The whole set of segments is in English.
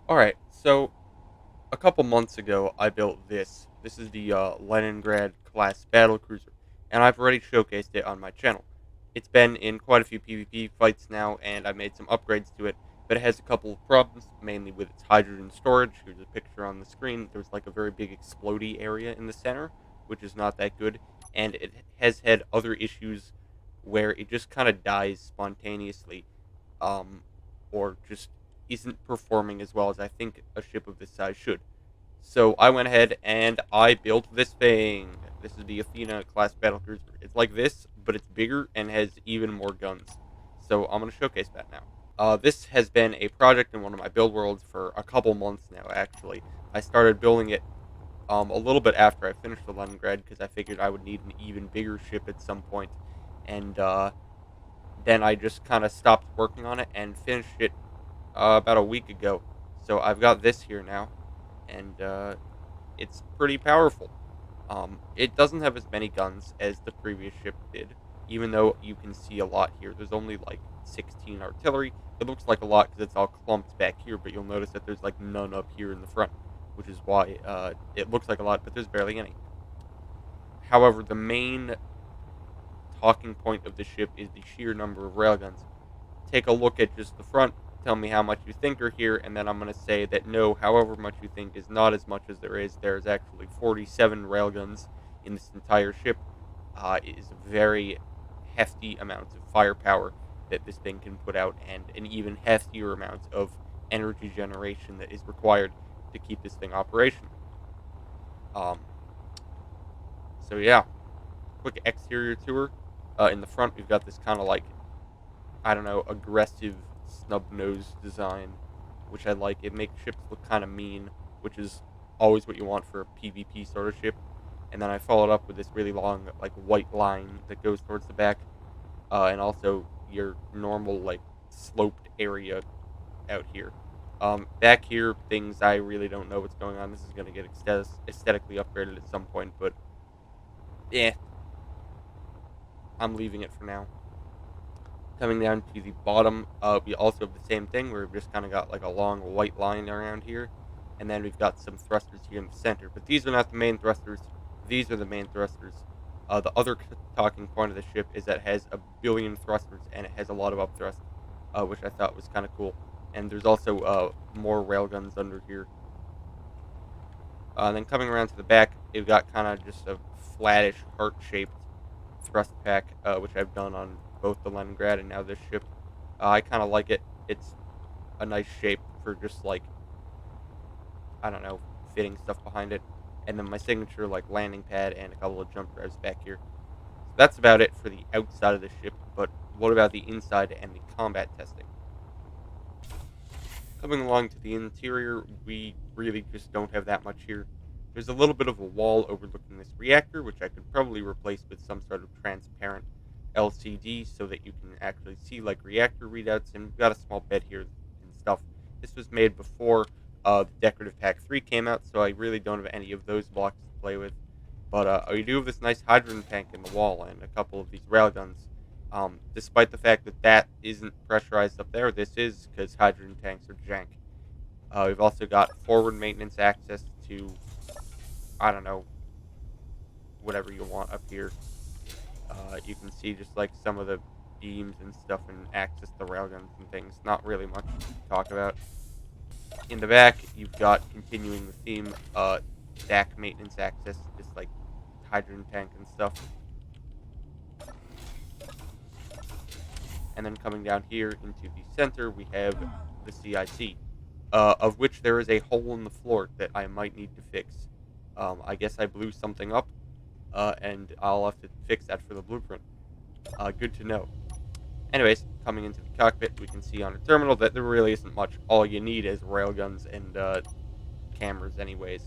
Alright, so a couple months ago, I built this. This is the Leningrad class battle cruiser, and I've already showcased it on my channel. It's been in quite a few PvP fights now, and I made some upgrades to it, but it has a couple of problems, mainly with its hydrogen storage. Here's a picture on the screen. There's like a very big explodey area in the center, which is not that good, and it has had other issues where it just kind of dies spontaneously, um, or just isn't performing as well as I think a ship of this size should. So I went ahead and I built this thing. This is the Athena class battlecruiser. It's like this, but it's bigger and has even more guns. So I'm going to showcase that now. This has been a project in one of my build worlds for a couple months now, actually. I started building it a little bit after I finished the Leningrad because I figured I would need an even bigger ship at some point. And then I just kind of stopped working on it and finished it about a week ago. So I've got this here now, and it's pretty powerful. It doesn't have as many guns as the previous ship did, even though you can see a lot here. There's only like 16 artillery. It looks like a lot because it's all clumped back here, but you'll notice that there's like none up here in the front, which is why it looks like a lot, but there's barely any. However, the main talking point of the ship is the sheer number of railguns. Take a look at just the front, tell me how much you think are here, and then I'm going to say that no, however much you think is not as much as there is. There's actually 47 railguns in this entire ship. It is very hefty amounts of firepower that this thing can put out, and an even heftier amount of energy generation that is required to keep this thing operational. Um, so yeah, quick exterior tour. In the front, we've got this kind of like, I don't know, aggressive snub nose design, which I like. It makes ships look kind of mean, which is always what you want for a PvP sort of ship. And then I followed up with this really long, like, white line that goes towards the back, and also your normal, like, sloped area out here. Back here, things I really don't know what's going on. This is going to get aesthetically upgraded at some point, but yeah, I'm leaving it for now. Coming down to the bottom, we also have the same thing where we've just kind of got like a long white line around here, and then we've got some thrusters here in the center. But these are not the main thrusters; these are the main thrusters. The other talking point of the ship is that it has a billion thrusters and it has a lot of upthrust, which I thought was kind of cool. And there's also more railguns under here. And then coming around to the back, we've got kind of just a flattish heart-shaped thrust pack, which I've done on both the Leningrad and now this ship. I kind of like it. It's a nice shape for just like, I don't know, fitting stuff behind it. And then my signature like landing pad and a couple of jump drives back here. So that's about it for the outside of the ship. But what about the inside and the combat testing? Coming along to the interior, we really just don't have that much here. There's a little bit of a wall overlooking this reactor, which I could probably replace with some sort of transparent LCD so that you can actually see like reactor readouts. And we've got a small bed here and stuff. This was made before the Decorative Pack 3 came out, so I really don't have any of those blocks to play with. But we do have this nice hydrogen tank in the wall and a couple of these railguns. Despite the fact that that isn't pressurized up there, this is because hydrogen tanks are jank. We've also got forward maintenance access to, I don't know, whatever you want up here. You can see just like some of the beams and stuff and access the railguns and things. Not really much to talk about. In the back, you've got continuing the theme, stack maintenance access, just like hydrogen tank and stuff. And then coming down here into the center, we have the CIC, of which there is a hole in the floor that I might need to fix. I guess I blew something up, and I'll have to fix that for the blueprint. Good to know. Anyways, coming into the cockpit, we can see on the terminal that there really isn't much. All you need is railguns and cameras anyways.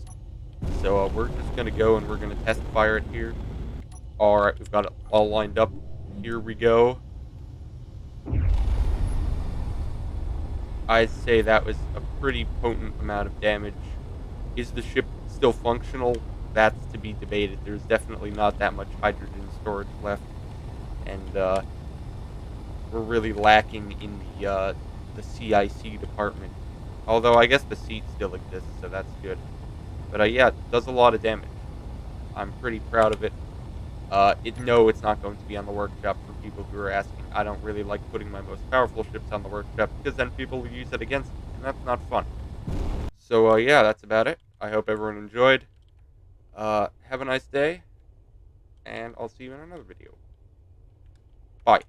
So we're just going to go and we're going to test fire it here. Alright, we've got it all lined up. Here we go. I'd say that was a pretty potent amount of damage. Is the ship still functional? That's to be debated. There's definitely not that much hydrogen storage left, and we're really lacking in the CIC department. Although I guess the seat still exists, so that's good. But yeah, it does a lot of damage. I'm pretty proud of it. No, it's not going to be on the workshop for people who are asking. I don't really like putting my most powerful ships on the workshop because then people will use it against me, and that's not fun. So yeah, that's about it. I hope everyone enjoyed. Have a nice day, and I'll see you in another video. Bye.